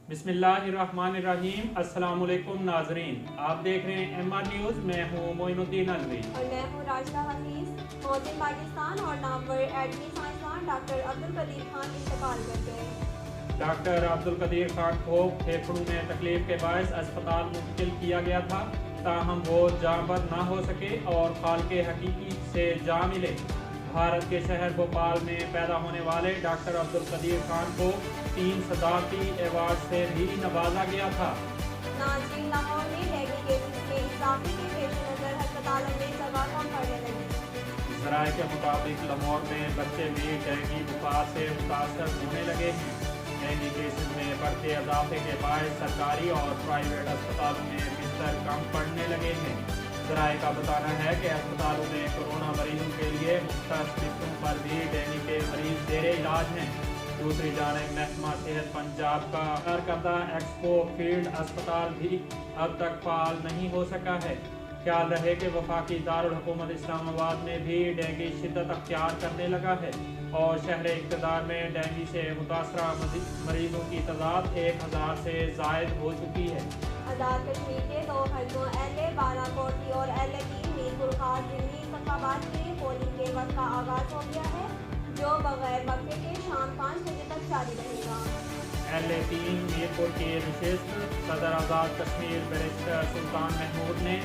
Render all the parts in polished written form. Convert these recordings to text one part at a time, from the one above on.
बिस्मिल्लाहिर्रहमानिर्रहीम। अस्सलाम वालेकुम नाजरीन, आप देख रहे हैं MR न्यूज़। मैं हूँ मोइनुद्दीन अलवी और मैं हूँ राशिदा हफीज। मौजे पाकिस्तान और नामवर एटमी साइंसदान डॉक्टर अब्दुल कदीर खान इंतकाल कर गए। डॉक्टर अब्दुल कदीर खान को फेफड़ों में तकलीफ के बायस अस्पताल मुंतकिल किया गया था, ताहम वो जाँबद ना हो सके और खालिक हकीकी से जा मिले। भारत के शहर भोपाल में पैदा होने वाले डॉक्टर अब्दुल कदीर खान को 3 सदारती एवार्ड से भी नवाजा गया था। नाज़रीन, लाहौर में डेंगू केसेस के इजाफे के पेश नज़र अस्पतालों में जगह कम पड़ने लगी। ज़राए के मुताबिक लाहौर में बच्चे भी डेंगू बुखार से मुतासर होने लगे हैं। डेंगू केसेस में बढ़ते इजाफे के बायस सरकारी और प्राइवेट अस्पतालों में बिस्तर कम पड़ने लगे हैं। ज़राए का बताना है कि अस्पतालों में कोरोना मरीजों के लिए मुख्तलिफ बिस्तरों पर भी डेंगू के मरीज जेरे इलाज हैं। दूसरी जानब महकमा सेहत पंजाब का करदा एक्सपो फील्ड अस्पताल भी अब तक फाल नहीं हो सका है। ख्याल रहे कि वफाकी दारुल हुकूमत इस्लामाबाद में भी डेंगू शिद्दत अख्तियार करने लगा है और शहर इक़्तिदार में डेंगू से मुतासरा मरीजों की तादाद 1000 से ज़ायद हो चुकी है। आज़ाद कश्मीर के 2 हल्कों LA बाराकोटी और LA3 मीरपुर खास ज़िमनी इंतखाबात के पोलिंग के वक्त का आगाज़ हो गया है, जो बगैर वक्फे के शाम 5 बजे तक जारी रहेगा। LA3 मीरपुर की नशिस्त सदर आज़ाद कश्मीर बैरिस्टर सुल्तान महमूद ने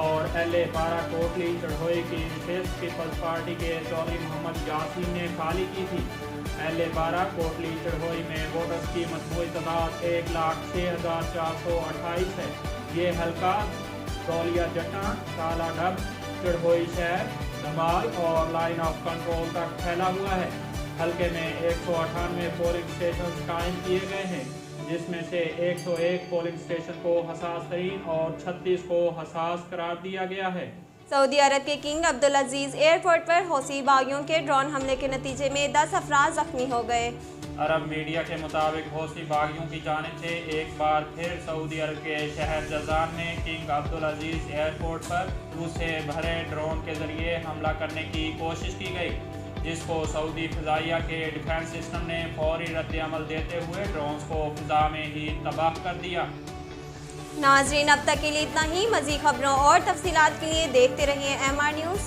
और LA बाराकोटली चढ़ोई की नशिस्त पीपल्स पार्टी के चौधरी मोहम्मद यासीन ने खाली की थी। LA बाराकोटली चढ़ोई में वोटर्स की मजमूई तादाद 1,06,428 है। ये हल्का दौलिया जट्टा, काला डब, चढ़ोई शहर, धमाल और लाइन ऑफ कंट्रोल तक फैला हुआ है। हल्के में 198 पोलिंग स्टेशन कायम किए गए हैं, जिसमें से 101 पोलिंग स्टेशन को हसास तरीन और 36 को हसास करार दिया गया है। सऊदी अरब के किंग अब्दुल अजीज एयरपोर्ट पर हौसी बागियों के ड्रोन हमले के नतीजे में 10 अफराद जख्मी हो गए। अरब मीडिया के मुताबिक हौसी बागियों की जानिब से एक बार फिर सऊदी अरब के शहर जज़ान में किंग अब्दुल अजीज एयरपोर्ट पर रूस से भरे ड्रोन के जरिए हमला करने की कोशिश की गई, जिसको सऊदी फ़िज़ाइया के डिफेंस सिस्टम ने फौरी रद्द-ए-अमल देते हुए ड्रोन्स को फ़िज़ा में ही तबाह कर दिया। नाज़रीन, अब तक के लिए इतना ही। मज़ीद खबरों और तफसीलात के लिए देखते रहिए MR न्यूज़।